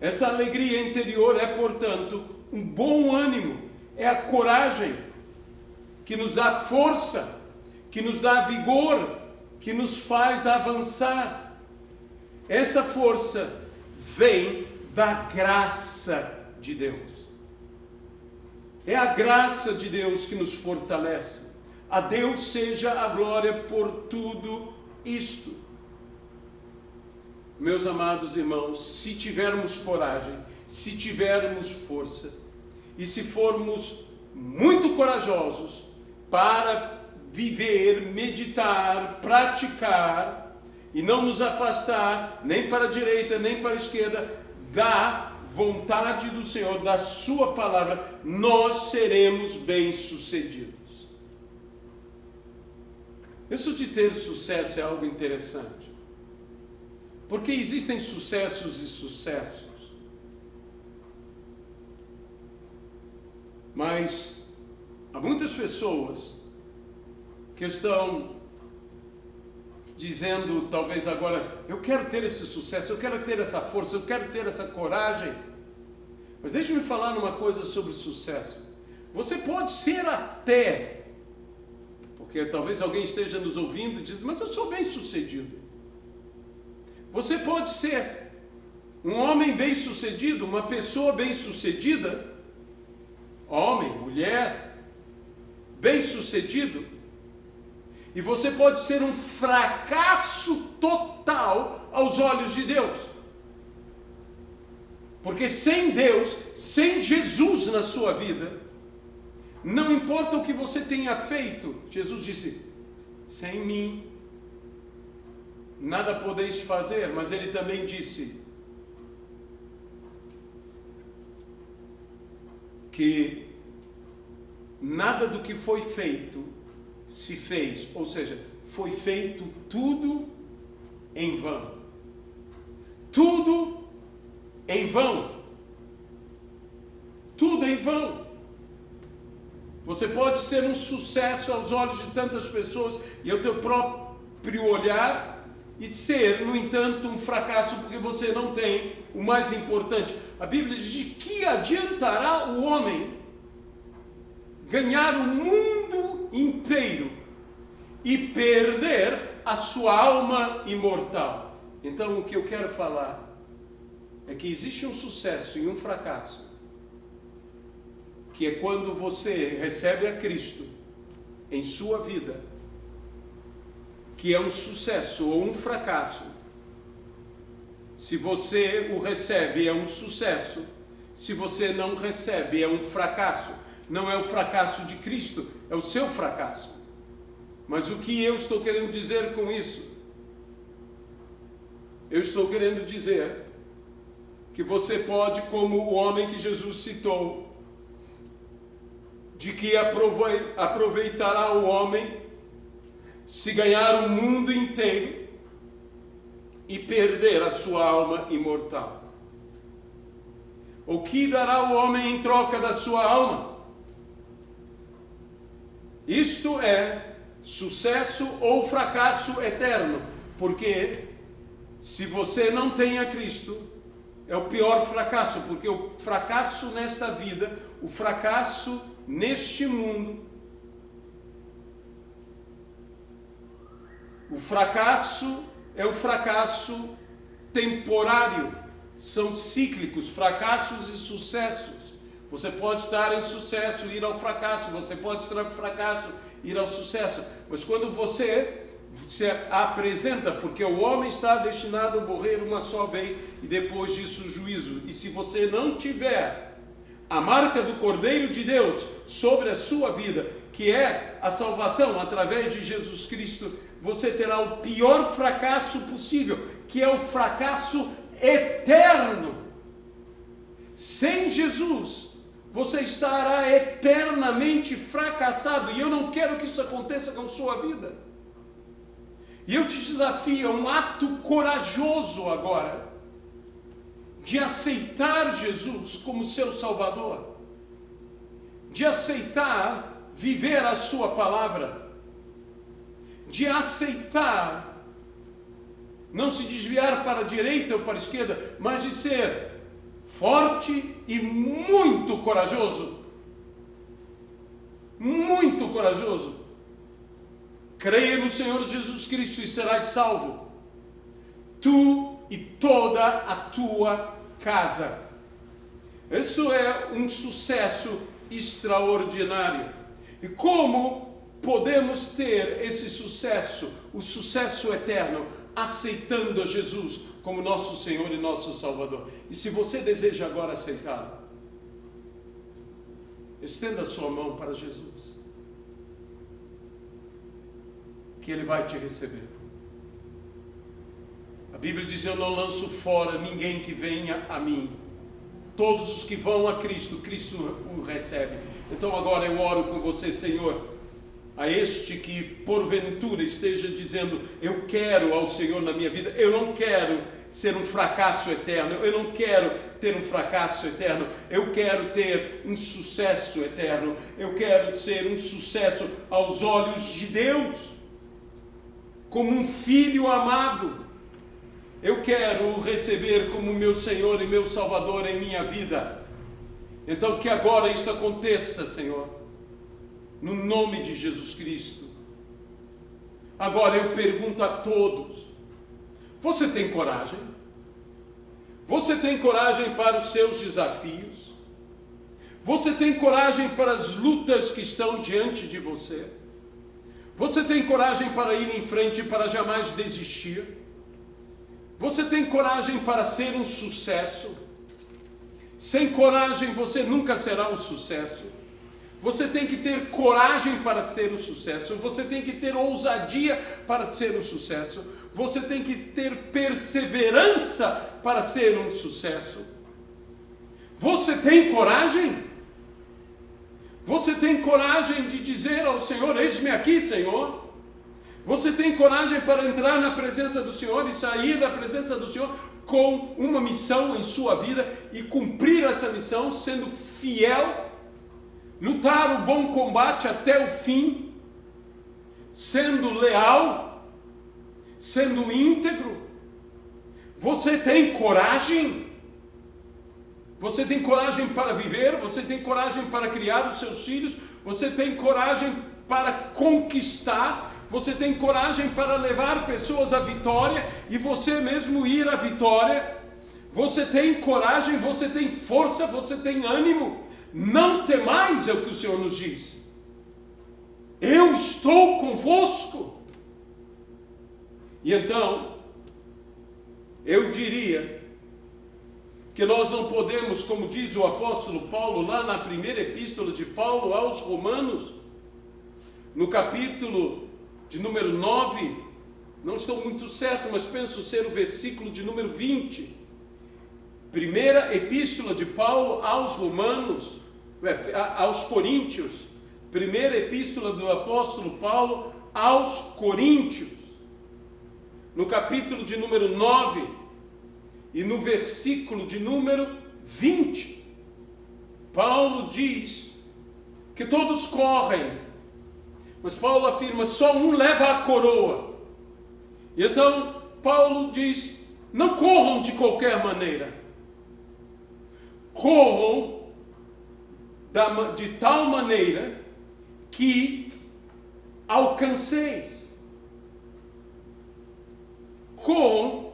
Essa alegria interior é, portanto, um bom ânimo. É a coragem que nos dá força, que nos dá vigor, que nos faz avançar. Essa força vem da graça de Deus. É a graça de Deus que nos fortalece. A Deus seja a glória por tudo isto. Meus amados irmãos, se tivermos coragem, se tivermos força, e se formos muito corajosos para viver, meditar, praticar, e não nos afastar nem para a direita, nem para a esquerda, da vontade do Senhor, da sua palavra, nós seremos bem-sucedidos. Isso de ter sucesso é algo interessante, porque existem sucessos e sucessos, mas há muitas pessoas que estão dizendo, talvez agora, eu quero ter esse sucesso, eu quero ter essa força, eu quero ter essa coragem. Mas deixe-me falar uma coisa sobre sucesso. Você pode ser até, porque Porque talvez alguém esteja nos ouvindo e diz, mas eu sou bem sucedido. Você pode ser um homem bem sucedido, uma pessoa bem sucedida, homem, mulher, bem sucedido, e você pode ser um fracasso total aos olhos de Deus. Porque sem Deus, sem Jesus na sua vida, não importa o que você tenha feito, Jesus disse, sem mim nada podeis fazer, mas ele também disse que nada do que foi feito se fez, ou seja, foi feito tudo em vão. Tudo em vão. Tudo em vão. Você pode ser um sucesso aos olhos de tantas pessoas e ao teu próprio olhar e ser, no entanto, um fracasso porque você não tem o mais importante. A Bíblia diz: de que adiantará o homem ganhar o mundo inteiro e perder a sua alma imortal? Então, o que eu quero falar é que existe um sucesso e um fracasso, que é quando você recebe a Cristo em sua vida, que é um sucesso ou um fracasso. Se você o recebe, é um sucesso. Se você não recebe, é um fracasso. Não é o fracasso de Cristo, é o seu fracasso. Mas o que eu estou querendo dizer com isso? Eu estou querendo dizer que você pode, como o homem que Jesus citou, de que aproveitará o homem se ganhar o mundo inteiro e perder a sua alma imortal. O que dará o homem em troca da sua alma? Isto é sucesso ou fracasso eterno, porque se você não tem a Cristo, é o pior fracasso, porque o fracasso nesta vida, o fracasso neste mundo, o fracasso é um fracasso temporário, são cíclicos, fracassos e sucessos. Você pode estar em sucesso e ir ao fracasso, você pode estar em fracasso e ir ao sucesso, mas quando você se apresenta, porque o homem está destinado a morrer uma só vez e depois disso o juízo, e se você não tiver a marca do Cordeiro de Deus sobre a sua vida, que é a salvação através de Jesus Cristo, você terá o pior fracasso possível, que é o fracasso eterno. Sem Jesus, você estará eternamente fracassado, e eu não quero que isso aconteça com a sua vida. E eu te desafio a um ato corajoso agora, de aceitar Jesus como seu Salvador, de aceitar viver a sua palavra, de aceitar não se desviar para a direita ou para a esquerda, mas de ser forte e muito corajoso. Muito corajoso. Creia no Senhor Jesus Cristo e serás salvo, tu e toda a tua casa. Isso é um sucesso extraordinário. E como podemos ter esse sucesso, o sucesso eterno, aceitando a Jesus como nosso Senhor e nosso Salvador? E se você deseja agora aceitá-lo, estenda a sua mão para Jesus, que Ele vai te receber. A Bíblia diz: eu não lanço fora ninguém que venha a mim. Todos os que vão a Cristo, Cristo o recebe. Então agora eu oro com você, Senhor, a este que porventura esteja dizendo: eu quero ao Senhor na minha vida, eu não quero ser um fracasso eterno, eu não quero ter um fracasso eterno, eu quero ter um sucesso eterno, eu quero ser um sucesso aos olhos de Deus, como um filho amado. Eu quero o receber como meu Senhor e meu Salvador em minha vida. Então que agora isso aconteça, Senhor, no nome de Jesus Cristo. Agora eu pergunto a todos: você tem coragem? Você tem coragem para os seus desafios? Você tem coragem para as lutas que estão diante de você? Você tem coragem para ir em frente, para jamais desistir? Você tem coragem para ser um sucesso? Sem coragem você nunca será um sucesso. Você tem que ter coragem para ser um sucesso. Você tem que ter ousadia para ser um sucesso. Você tem que ter perseverança para ser um sucesso. Você tem coragem? Você tem coragem de dizer ao Senhor: eis-me aqui, Senhor? Você tem coragem para entrar na presença do Senhor e sair da presença do Senhor com uma missão em sua vida e cumprir essa missão sendo fiel, lutar o bom combate até o fim, sendo leal, sendo íntegro? Você tem coragem? Você tem coragem para viver? Você tem coragem para criar os seus filhos? Você tem coragem para conquistar? Você tem coragem para levar pessoas à vitória e você mesmo ir à vitória? Você tem coragem, você tem força, você tem ânimo? Não temais, é o que o Senhor nos diz. Eu estou convosco. E então, eu diria que nós não podemos, como diz o apóstolo Paulo, lá na primeira epístola de Paulo aos Romanos, no capítulo de número 9, não estou muito certo, mas penso ser o versículo de número 20, primeira epístola de Paulo aos Romanos, aos Coríntios, primeira epístola do apóstolo Paulo aos Coríntios, no capítulo de número 9, e no versículo de número 20, Paulo diz que todos correm, mas Paulo afirma: só um leva a coroa. E então Paulo diz: não corram de qualquer maneira, corram de tal maneira que alcanceis. Corram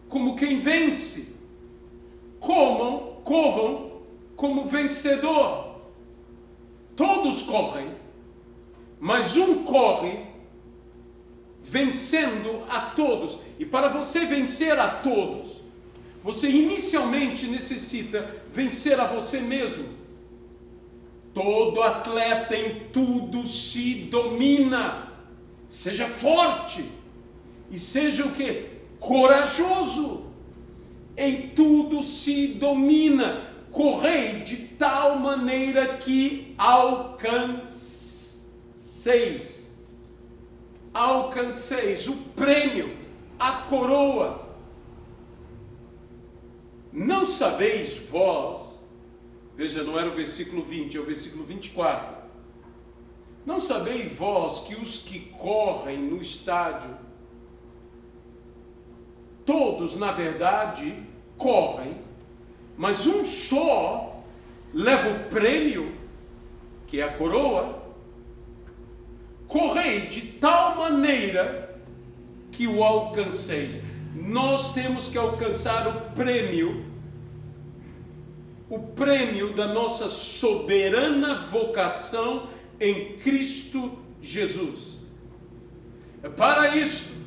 como quem vence. Corram como vencedor. Todos correm, mas um corre vencendo a todos. E para você vencer a todos, você inicialmente necessita vencer a você mesmo. Todo atleta em tudo se domina. Seja forte e seja o quê? Corajoso. Em tudo se domina. Correi de tal maneira que alcanceis o prêmio, a coroa. Não sabeis vós, veja, não era o versículo 20, é o versículo 24. Não sabeis vós que os que correm no estádio, todos na verdade correm, mas um só leva o prêmio, que é a coroa? Correi de tal maneira que o alcanceis. Nós temos que alcançar o prêmio da nossa soberana vocação em Cristo Jesus. Para isso,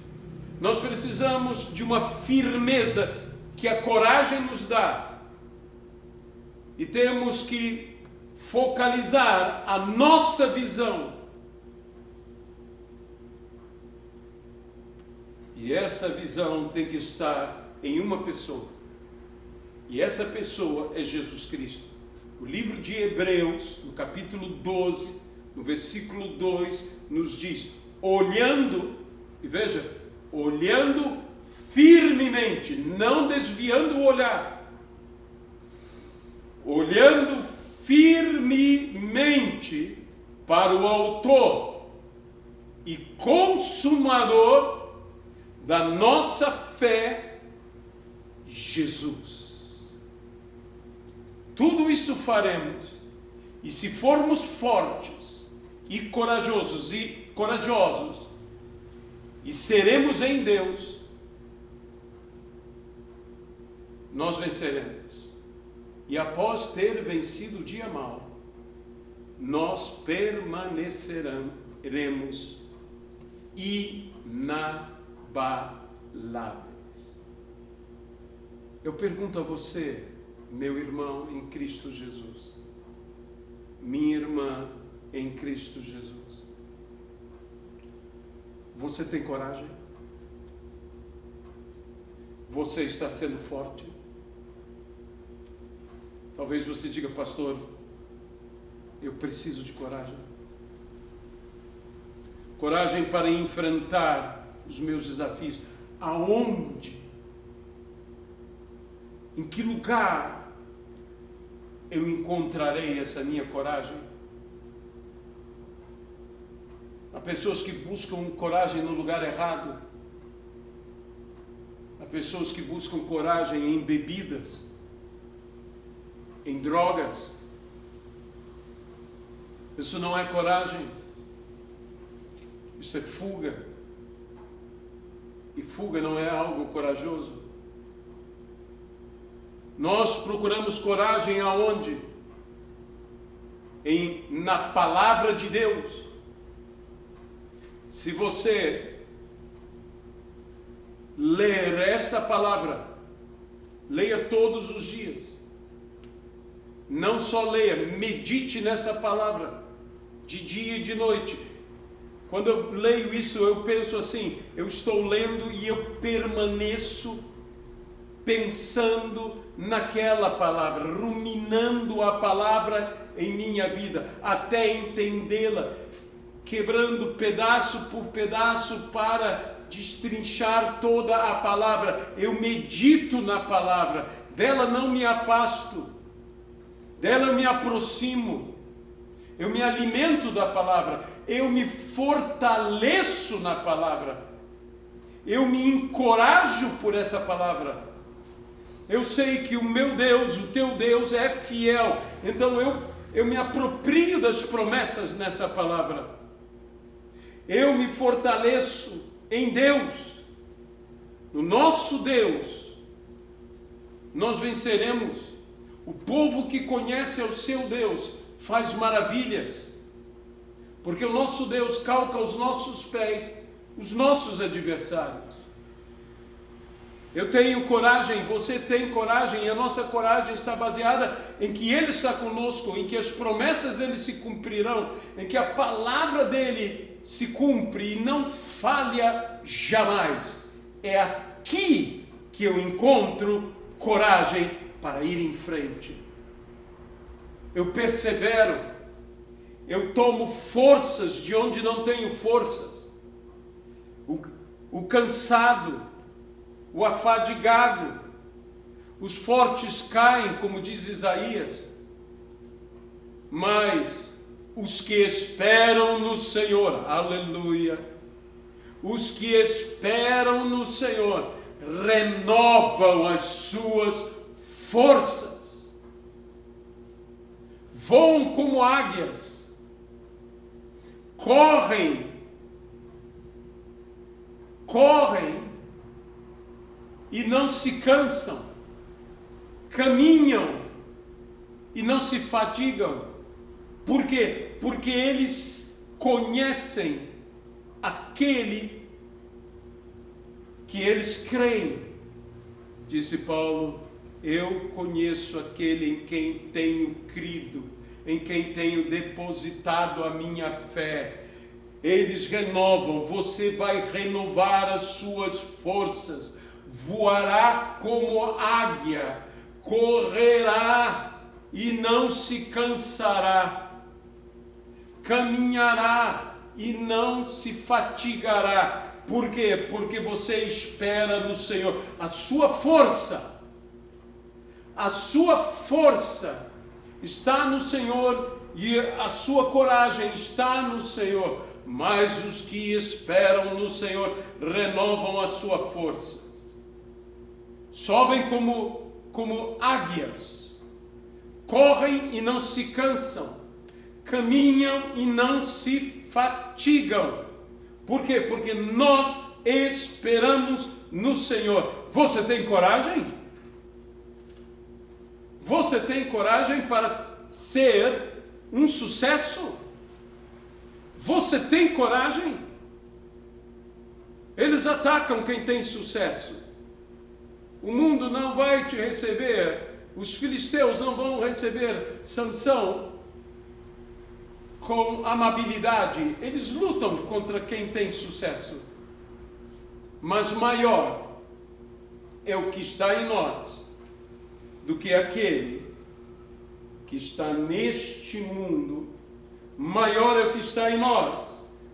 nós precisamos de uma firmeza que a coragem nos dá. E temos que focalizar a nossa visão. E essa visão tem que estar em uma pessoa. E essa pessoa é Jesus Cristo. O livro de Hebreus, no capítulo 12, no versículo 2, nos diz: olhando, e veja, olhando firmemente, não desviando o olhar, olhando firmemente para o autor e consumador da nossa fé, Jesus. Tudo isso faremos, e se formos fortes e corajosos, e seremos em Deus, nós venceremos. E após ter vencido o dia mau, nós permaneceremos inabaláveis. Eu pergunto a você, meu irmão em Cristo Jesus, minha irmã em Cristo Jesus, você tem coragem? Você está sendo forte? Talvez você diga, pastor, eu preciso de coragem. Coragem para enfrentar os meus desafios. Aonde? Em que lugar eu encontrarei essa minha coragem? Há pessoas que buscam coragem no lugar errado. Há pessoas que buscam coragem em bebidas, em drogas. Isso não é coragem. Isso é fuga. E fuga não é algo corajoso. Nós procuramos coragem aonde? Na palavra de Deus. Se você ler esta palavra, leia todos os dias. Não só leia, medite nessa palavra, de dia e de noite. Quando eu leio isso, eu penso assim, eu estou lendo e eu permaneço pensando naquela palavra, ruminando a palavra em minha vida, até entendê-la, quebrando pedaço por pedaço para destrinchar toda a palavra. Eu medito na palavra, dela não me afasto, dela eu me aproximo, eu me alimento da palavra, eu me fortaleço na palavra, eu me encorajo por essa palavra. Eu sei que o meu Deus, o teu Deus é fiel, então eu me aproprio das promessas nessa palavra. Eu me fortaleço em Deus, no nosso Deus. Nós venceremos. O povo que conhece o seu Deus faz maravilhas, porque o nosso Deus calca aos nossos pés os nossos adversários. Eu tenho coragem, você tem coragem, e a nossa coragem está baseada em que Ele está conosco, em que as promessas dEle se cumprirão, em que a palavra dEle se cumpre e não falha jamais. É aqui que eu encontro coragem para ir em frente. Eu persevero, eu tomo forças de onde não tenho forças. O cansado, o afadigado, os fortes caem, como diz Isaías, mas os que esperam no Senhor, aleluia, os que esperam no Senhor renovam as suas forças, voam como águias, correm e não se cansam, caminham e não se fatigam. Por quê? Porque eles conhecem aquele que eles creem. Disse Paulo, eu conheço aquele em quem tenho crido, em quem tenho depositado a minha fé. Eles renovam, você vai renovar as suas forças, voará como águia, correrá e não se cansará, caminhará e não se fatigará. Por quê? Porque você espera no Senhor. A sua força está no Senhor e a sua coragem está no Senhor. Mas os que esperam no Senhor renovam a sua força. Sobem como águias, correm e não se cansam, caminham e não se fatigam. Por quê? Porque nós esperamos no Senhor. Você tem coragem? Você tem coragem para ser um sucesso? Você tem coragem? Eles atacam quem tem sucesso. O mundo não vai te receber. Os filisteus não vão receber Sansão com amabilidade. Eles lutam contra quem tem sucesso. Mas maior é o que está em nós do que aquele que está neste mundo. Maior é o que está em nós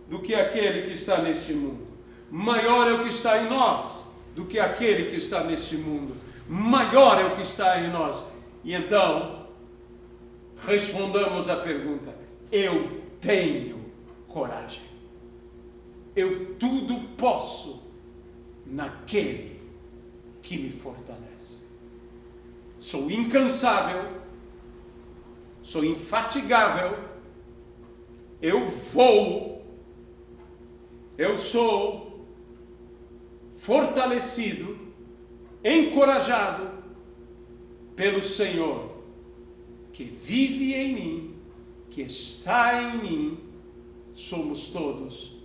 do que aquele que está neste mundo. Maior é o que está em nós do que aquele que está neste mundo. Maior é o que está em nós. E então, respondamos à pergunta: eu tenho coragem. Eu tudo posso naquele que me fortalece. Sou incansável, sou infatigável, eu vou, eu sou fortalecido, encorajado pelo Senhor, que vive em mim, que está em mim. Somos todos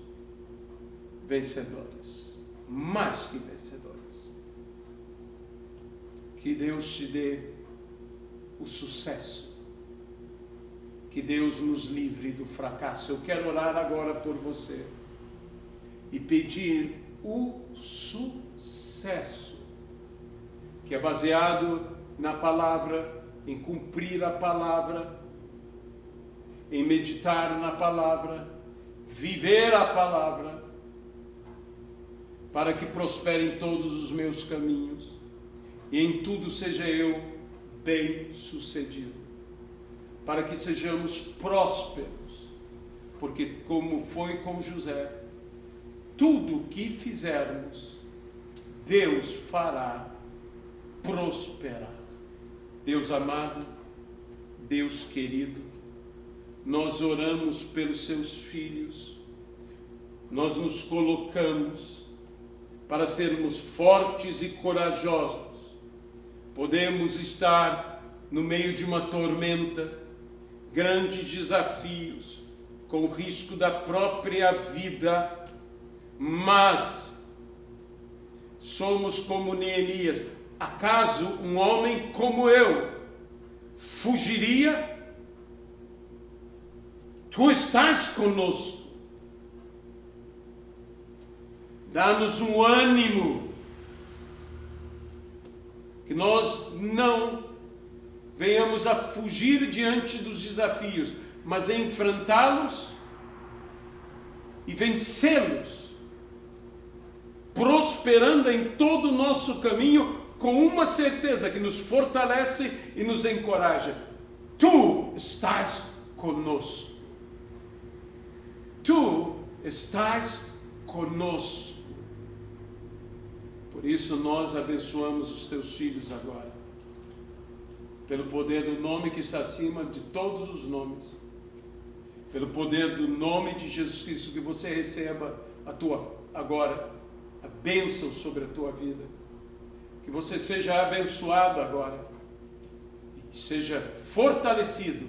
vencedores, mais que vencedores. Que Deus te dê o sucesso, que Deus nos livre do fracasso. Eu quero orar agora por você e pedir o sucesso, que é baseado na palavra, em cumprir a palavra, em meditar na palavra, viver a palavra, para que prospere em todos os meus caminhos e em tudo seja eu bem-sucedido, para que sejamos prósperos, porque como foi com José, tudo o que fizermos, Deus fará prosperar. Deus amado, Deus querido, nós oramos pelos seus filhos, nós nos colocamos para sermos fortes e corajosos. Podemos estar no meio de uma tormenta, grandes desafios, com risco da própria vida, mas somos como Neemias. Acaso um homem como eu fugiria? Tu estás conosco. Dá-nos um ânimo, que nós não venhamos a fugir diante dos desafios, mas a enfrentá-los e vencê-los, prosperando em todo o nosso caminho, com uma certeza que nos fortalece e nos encoraja: tu estás conosco. Tu estás conosco. Por isso nós abençoamos os teus filhos agora, pelo poder do nome que está acima de todos os nomes, pelo poder do nome de Jesus Cristo, que você receba agora a bênção sobre a tua vida, que você seja abençoado agora, e seja fortalecido.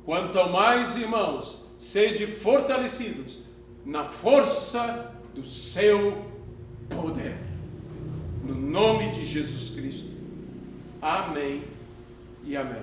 Quanto ao mais, irmãos, sede fortalecidos na força do seu poder. No nome de Jesus Cristo. Amém e amém.